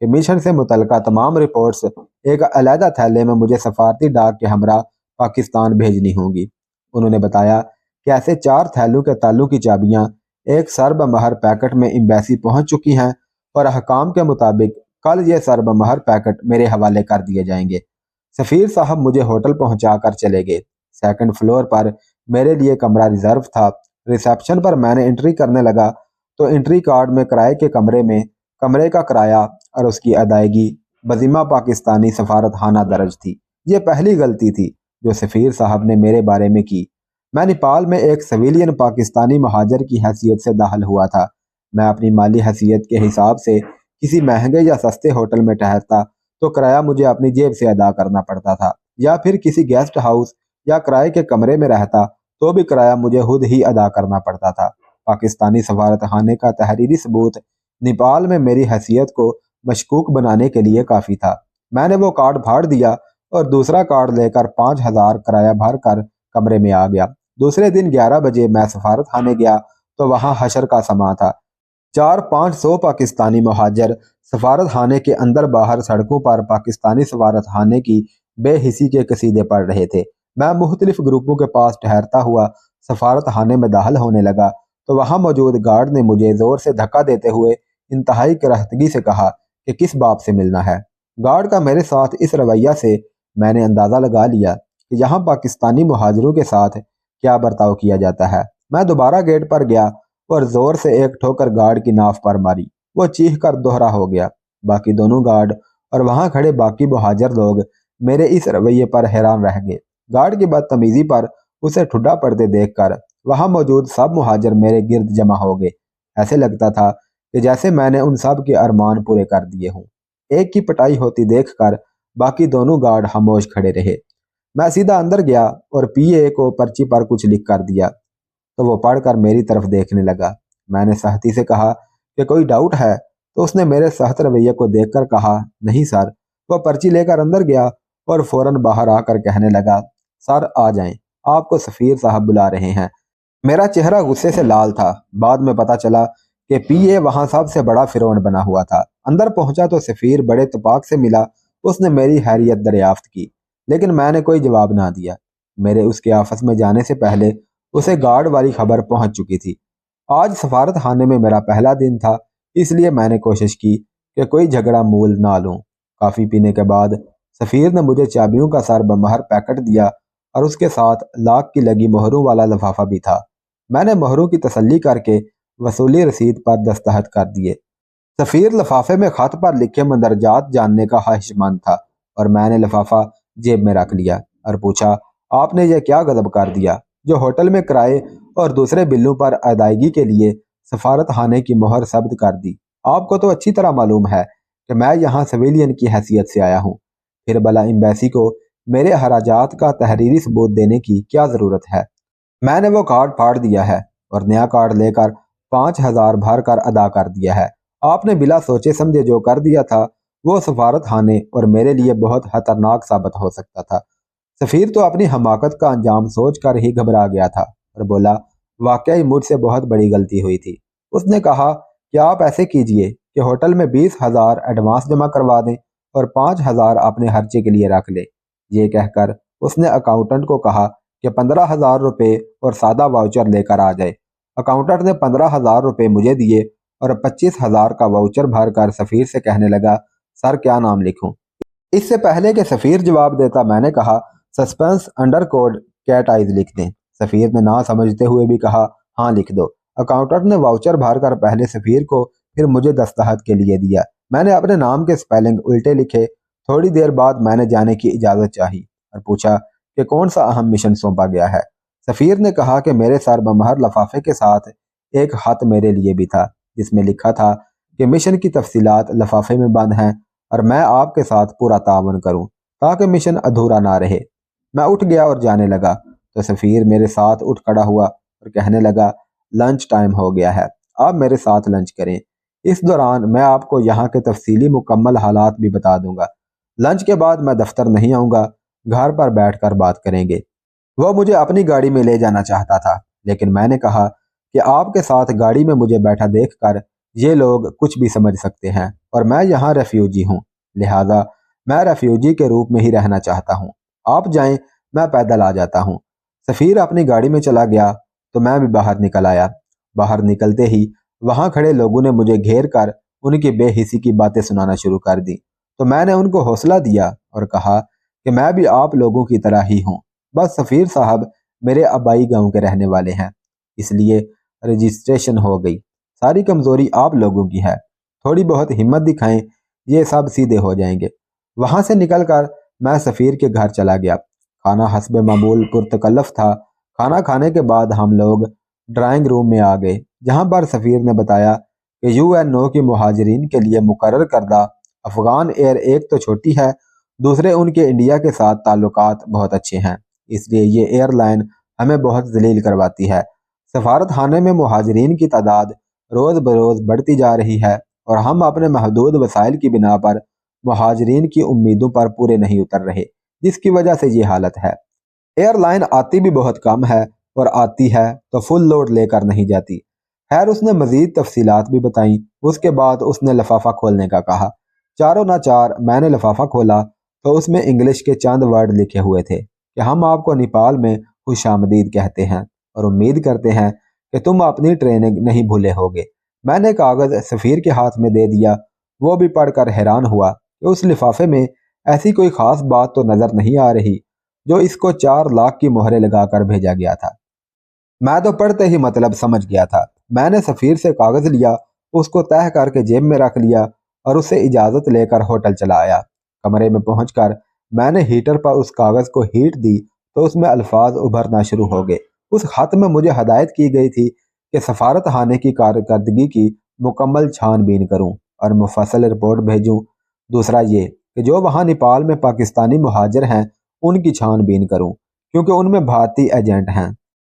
کہ مشن سے متعلقہ تمام رپورٹس ایک علیحدہ تھیلے میں مجھے سفارتی ڈاک کے ہمراہ پاکستان بھیجنی ہوں گی۔ انہوں نے بتایا کہ ایسے 4 تھیلوں کے تالوں کی چابیاں ایک سرب مہر پیکٹ میں ایمبیسی پہنچ چکی ہیں اور حکام کے مطابق کل یہ سرب مہر پیکٹ میرے حوالے کر دیے جائیں گے۔ سفیر صاحب مجھے ہوٹل پہنچا کر چلے گئے۔ 2nd فلور پر میرے لیے کمرہ ریزرو تھا۔ ریسیپشن پر میں نے انٹری کرنے لگا تو انٹری کارڈ میں کرائے کے کمرے کا کرایہ اور اس کی ادائیگی بذمہ پاکستانی سفارت خانہ درج تھی۔ یہ پہلی غلطی تھی جو سفیر صاحب نے میرے بارے میں کی۔ میں نیپال میں ایک سویلین پاکستانی مہاجر کی حیثیت سے داخل ہوا تھا۔ میں اپنی مالی حیثیت کے حساب سے کسی مہنگے یا سستے ہوٹل میں ٹھہرتا تو کرایہ مجھے اپنی جیب سے ادا کرنا پڑتا تھا، یا پھر کسی گیسٹ ہاؤس یا کرائے کے کمرے میں رہتا تو بھی کرایہ مجھے خود ہی ادا کرنا پڑتا تھا۔ پاکستانی سفارت خانے کا تحریری ثبوت نیپال میں میری حیثیت کو مشکوک بنانے کے لیے کافی تھا۔ میں نے وہ کارڈ پھاڑ دیا اور دوسرا کارڈ لے کر 5000 کرایہ بھر کر کمرے میں آ گیا۔ دوسرے دن 11 بجے میں سفارت خانے گیا تو وہاں حشر کا سماں تھا۔ 400-500 پاکستانی مہاجر سفارت خانے کے اندر باہر سڑکوں پر پاکستانی سفارت خانے کی بے حسی کے قصیدے پڑھ رہے تھے۔ میں مختلف گروپوں کے پاس ٹھہرتا ہوا سفارت خانے میں داخل ہونے لگا تو وہاں موجود گارڈ نے مجھے زور سے دھکا دیتے ہوئے انتہائی کرہتگی سے کہا کہ کس باب سے ملنا ہے۔ گارڈ کا میرے ساتھ اس رویہ سے میں نے اندازہ لگا لیا کہ یہاں پاکستانی مہاجروں کے ساتھ کیا برتاؤ کیا جاتا ہے۔ میں دوبارہ گیٹ پر گیا اور زور سے ایک ٹھوکر گارڈ کی ناف پر ماری۔ وہ چیخ کر دوہرا ہو گیا۔ باقی دونوں گارڈ اور وہاں کھڑے باقی مہاجر لوگ میرے اس رویے پر حیران رہ گئے۔ گارڈ کی بدتمیزی پر اسے ٹھڈا پڑتے دیکھ کر وہاں موجود سب مہاجر میرے گرد جمع ہو گئے۔ ایسے لگتا تھا کہ جیسے میں نے ان سب کے ارمان پورے کر دیے ہوں۔ ایک کی پٹائی ہوتی دیکھ کر باقی دونوں گارڈ خاموش کھڑے رہے۔ میں سیدھا اندر گیا اور پی اے کو پرچی پر کچھ لکھ کر دیا تو وہ پڑھ کر میری طرف دیکھنے لگا۔ میں نے سختی سے کہا کہ کوئی ڈاؤٹ ہے تو اس نے میرے سخت رویے کو دیکھ کر کہا نہیں سر۔ وہ پرچی لے کر اندر گیا اور فوراً باہر آ کر کہنے لگا سر آ جائیں، آپ کو سفیر صاحب بلا رہے ہیں۔ میرا چہرہ غصے سے لال تھا۔ بعد میں پتہ چلا کہ پی اے وہاں سب سے بڑا فرعون بنا ہوا تھا۔ اندر پہنچا تو سفیر بڑے اتفاق سے ملا۔ اس نے میری خیریت دریافت کی لیکن میں نے کوئی جواب نہ دیا۔ میرے اس کے آفس میں جانے سے پہلے اسے گارڈ والی خبر پہنچ چکی تھی۔ آج سفارت خانے میں میرا پہلا دن تھا، اس لیے میں نے کوشش کی کہ کوئی جھگڑا مول نہ لوں۔ کافی پینے کے بعد سفیر نے مجھے چابیوں کا سر بمہر پیکٹ دیا اور اس کے ساتھ لاک کی لگی مہروں والا لفافہ بھی تھا۔ میں نے مہروں کی تسلی کر کے وصولی رسید پر دستخط کر دیے۔ سفیر لفافے میں خط پر لکھے مندرجات جاننے کا خواہش مند تھا اور میں نے لفافہ جیب میں رکھ لیا اور پوچھا آپ نے یہ کیا غضب کر دیا جو ہوٹل میں کرائے اور دوسرے بلوں پر ادائیگی کے لیے سفارت خانے کی مہر ثبت کر دی؟ آپ کو تو اچھی طرح معلوم ہے کہ میں یہاں سویلین کی حیثیت سے آیا ہوں، پھر بلا ایمبیسی کو میرے اخراجات کا تحریری ثبوت دینے کی کیا ضرورت ہے؟ میں نے وہ کارڈ پھاڑ دیا ہے اور نیا کارڈ لے کر 5000 بھر کر ادا کر دیا ہے۔ آپ نے بلا سوچے سمجھے جو کر دیا تھا وہ سفارت خانے اور میرے لیے بہت خطرناک ثابت ہو سکتا تھا۔ سفیر تو اپنی حماقت کا انجام سوچ کر ہی گھبرا گیا تھا اور بولا واقعی مجھ سے بہت بڑی غلطی ہوئی تھی۔ اس نے کہا کہ آپ ایسے کیجئے کہ ہوٹل میں 20,000 ایڈوانس جمع کروا دیں اور 5,000 اپنے خرچے کے لیے رکھ لیں۔ یہ کہہ کر اس نے اکاؤنٹنٹ کو کہا کہ 15,000 روپے اور سادہ واؤچر لے کر آ جائے۔ اکاؤنٹنٹ نے 15,000 روپے مجھے دیے اور 25,000 کا واؤچر بھر کر سفیر سے کہنے لگا سر کیا نام لکھوں؟ اس سے پہلے کہ سفیر جواب دیتا میں نے کہا suspense under code cat eyes لکھ دیں۔ سفیر نے نہ سمجھتے ہوئے بھی کہا ہاں لکھ دو۔ اکاؤنٹنٹ نے واؤچر بھر کر پہلے سفیر کو پھر مجھے دستخط کے لیے دیا۔ میں نے اپنے نام کے سپیلنگ الٹے لکھے۔ تھوڑی دیر بعد میں نے جانے کی اجازت چاہی اور پوچھا کہ کون سا اہم مشن سونپا گیا ہے۔ سفیر نے کہا کہ میرے سر بمہر لفافے کے ساتھ ایک خط میرے لیے بھی تھا جس میں لکھا تھا کہ مشن کی تفصیلات لفافے میں بند ہیں اور میں آپ کے ساتھ پورا تعاون کروں تاکہ مشن ادھورا نہ رہے۔ میں اٹھ گیا اور جانے لگا تو سفیر میرے ساتھ اٹھ کھڑا ہوا اور کہنے لگا لنچ ٹائم ہو گیا ہے، آپ میرے ساتھ لنچ کریں۔ اس دوران میں آپ کو یہاں کے تفصیلی مکمل حالات بھی بتا دوں گا۔ لنچ کے بعد میں دفتر نہیں آؤں گا، گھر پر بیٹھ کر بات کریں گے۔ وہ مجھے اپنی گاڑی میں لے جانا چاہتا تھا لیکن میں نے کہا کہ آپ کے ساتھ گاڑی میں مجھے بیٹھا دیکھ کر یہ لوگ کچھ بھی سمجھ سکتے ہیں۔ اور میں یہاں ریفیوجی ہوں، لہٰذا میں ریفیوجی کے روپ میں ہی رہنا چاہتا ہوں۔ آپ جائیں، میں پیدل آ جاتا ہوں۔ سفیر اپنی گاڑی میں چلا گیا تو میں بھی باہر نکل آیا۔ باہر نکلتے ہی وہاں کھڑے لوگوں نے مجھے گھیر کر ان کی بے حسی کی باتیں سنانا شروع کر دی، تو میں نے ان کو حوصلہ دیا اور کہا کہ میں بھی آپ لوگوں کی طرح ہی ہوں، بس سفیر صاحب میرے آبائی گاؤں کے رہنے والے ہیں، اس لیے رجسٹریشن ہو گئی۔ ساری کمزوری آپ لوگوں کی ہے، تھوڑی بہت ہمت دکھائیں، یہ سب سیدھے ہو جائیں گے۔ وہاں سے نکل کر میں سفیر کے گھر چلا گیا۔ کھانا حسب معمول پرتکلف تھا۔ کھانا کھانے کے بعد ہم لوگ ڈرائنگ روم میں آ گئے، جہاں پر سفیر نے بتایا کہ UN کی مہاجرین کے لیے مقرر کردہ افغان ایئر ایک تو چھوٹی ہے، دوسرے ان کے انڈیا کے ساتھ تعلقات بہت اچھے ہیں، اس لیے یہ ایئر لائن ہمیں بہت ذلیل کرواتی ہے۔ سفارت خانے میں مہاجرین کی تعداد روز بروز بڑھتی جا رہی ہے اور ہم اپنے محدود وسائل کی بنا پر مہاجرین کی امیدوں پر پورے نہیں اتر رہے، جس کی وجہ سے یہ حالت ہے۔ ایئر لائن آتی بھی بہت کم ہے اور آتی ہے تو فل لوڈ لے کر نہیں جاتی۔ خیر اس نے مزید تفصیلات بھی بتائیں۔ اس کے بعد اس نے لفافہ کھولنے کا کہا۔ چاروں ناچار میں نے لفافہ کھولا تو اس میں انگلش کے چند ورڈ لکھے ہوئے تھے کہ ہم آپ کو نیپال میں خوش آمدید کہتے ہیں اور امید کرتے ہیں کہ تم اپنی ٹریننگ نہیں بھولے ہوگے۔ میں نے کاغذ سفیر کے ہاتھ میں دے دیا۔ وہ بھی پڑھ کر حیران ہوا کہ اس لفافے میں ایسی کوئی خاص بات تو نظر نہیں آ رہی جو اس کو 4 لاکھ کی مہرے لگا کر بھیجا گیا تھا۔ میں تو پڑھتے ہی مطلب سمجھ گیا تھا۔ میں نے سفیر سے کاغذ لیا، اس کو تہہ کر کے جیب میں رکھ لیا اور اس سے اجازت لے کر ہوٹل چلا آیا۔ کمرے میں پہنچ کر میں نے ہیٹر پر اس کاغذ کو ہیٹ دی تو اس میں الفاظ ابھرنا شروع ہو گئے۔ اس خط میں مجھے ہدایت کی گئی تھی کہ سفارت خانے کی کارکردگی کی مکمل چھان بین کروں اور مفصل رپورٹ بھیجوں۔ دوسرا یہ کہ جو وہاں نیپال میں پاکستانی مہاجر ہیں ان کی چھان بین کروں، کیونکہ ان میں بھارتی ایجنٹ ہیں۔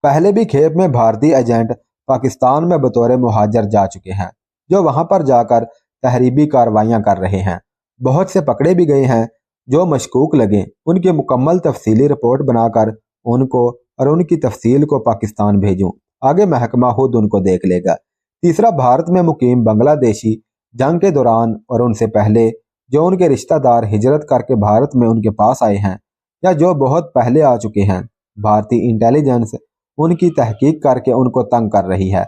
پہلے بھی کھیپ میں بھارتی ایجنٹ پاکستان میں بطور مہاجر جا چکے ہیں، جو وہاں پر جا کر تحریبی کارروائیاں کر رہے ہیں۔ بہت سے پکڑے بھی گئے ہیں جو مشکوک لگیں۔ ان کی مکمل تفصیلی رپورٹ بنا کر ان کو اور ان کی تفصیل کو پاکستان بھیجوں، آگے محکمہ خود ان کو دیکھ لے گا۔ تیسرا، بھارت میں مقیم بنگلہ دیشی جنگ کے دوران اور ان سے پہلے جو ان کے رشتہ دار ہجرت کر کے بھارت میں ان کے پاس آئے ہیں یا جو بہت پہلے آ چکے ہیں، بھارتی انٹیلیجنس ان کی تحقیق کر کے ان کو تنگ کر رہی ہے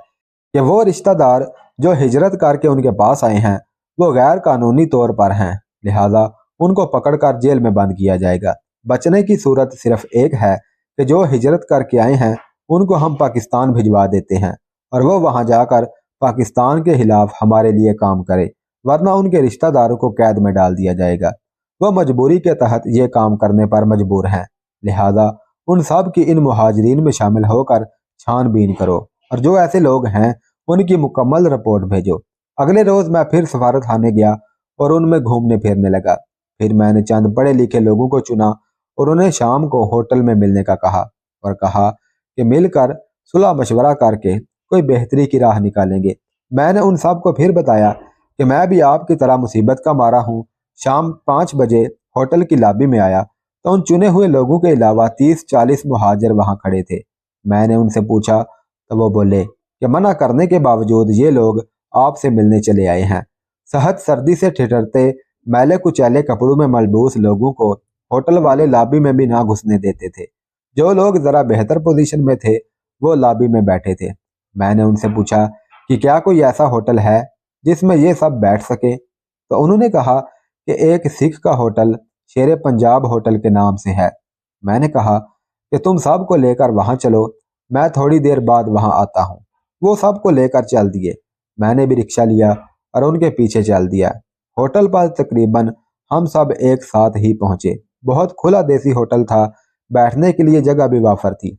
کہ وہ رشتہ دار جو ہجرت کر کے ان کے پاس آئے ہیں وہ غیر قانونی طور پر ہیں، لہٰذا ان کو پکڑ کر جیل میں بند کیا جائے گا۔ بچنے کی صورت صرف ایک ہے کہ جو ہجرت کر کے آئے ہیں ان کو ہم پاکستان بھجوا دیتے ہیں اور وہ وہاں جا کر پاکستان کے خلاف ہمارے لیے کام کرے، ورنہ ان کے رشتہ داروں کو قید میں ڈال دیا جائے گا۔ وہ مجبوری کے تحت یہ کام کرنے پر مجبور ہیں، لہٰذا ان سب کی ان مہاجرین میں شامل ہو کر چھان بین کرو اور جو ایسے لوگ ہیں ان کی مکمل رپورٹ بھیجو۔ اگلے روز میں پھر سفارت خانے گیا اور ان میں گھومنے پھرنے لگا۔ پھر میں نے چند پڑھے لکھے لوگوں کو چنا اور انہیں شام کو ہوٹل میں ملنے کا کہا اور کہا کہ مل کر صلح مشورہ کر کے کوئی بہتری کی راہ نکالیں گے۔ میں نے ان سب کو پھر بتایا کہ میں بھی آپ کی طرح مصیبت کا مارا ہوں۔ شام 5 بجے ہوٹل کی لابی میں آیا تو ان چنے ہوئے لوگوں کے علاوہ 30-40 مہاجر وہاں کھڑے تھے۔ میں نے ان سے پوچھا تو وہ بولے کہ منع کرنے کے باوجود یہ لوگ آپ سے ملنے چلے آئے ہیں۔ سخت سردی سے ٹھٹرتے میلے کچیلے کپڑوں میں ملبوس لوگوں کو ہوٹل والے لابی میں بھی نہ گھسنے دیتے تھے۔ جو لوگ ذرا بہتر پوزیشن میں تھے وہ لابی میں بیٹھے تھے۔ میں نے ان سے پوچھا کہ کیا کوئی ایسا ہوٹل ہے جس میں یہ سب بیٹھ سکے، تو انہوں نے کہا کہ ایک سکھ کا ہوٹل شیر پنجاب ہوٹل کے نام سے ہے۔ میں نے کہا کہ تم سب کو لے کر وہاں چلو، میں تھوڑی دیر بعد وہاں آتا ہوں۔ وہ سب کو لے کر چل دیے۔ میں نے بھی رکشہ لیا اور ان کے پیچھے چل دیا۔ ہوٹل پر تقریباً ہم سب ایک ساتھ ہی پہنچے۔ بہت کھلا دیسی ہوٹل تھا، بیٹھنے کے لیے جگہ بھی وافر تھی۔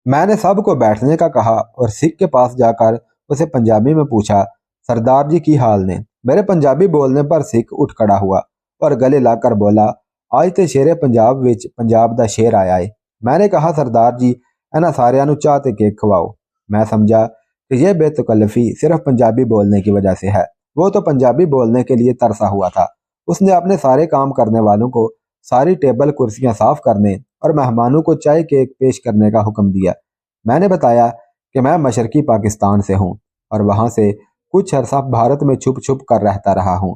میں نے سب کو بیٹھنے کا کہا اور سکھ کے پاس جا کر اسے پنجابی میں پوچھا، سردار جی کی حال نے؟ میرے پنجابی بولنے پر سکھ اٹھ کھڑا ہوا اور گلے لا کر بولا، آج تے شیر پنجاب وچ پنجاب دا شیر آیا ہے۔ میں نے کہا، سردار جی انہاں ساریاں نو چاہ تے کیک کھواؤ۔ میں سمجھا کہ یہ بے تکلفی صرف پنجابی بولنے کی وجہ سے ہے۔ وہ تو پنجابی بولنے کے لیے ترسا ہوا تھا۔ اس نے اپنے سارے کام کرنے والوں کو ساری ٹیبل کرسیاں صاف کرنے اور مہمانوں کو چائے کیک پیش کرنے کا حکم دیا۔ میں نے بتایا کہ میں مشرقی پاکستان سے ہوں اور وہاں سے کچھ عرصہ بھارت میں چھپ چھپ کر رہتا رہا ہوں۔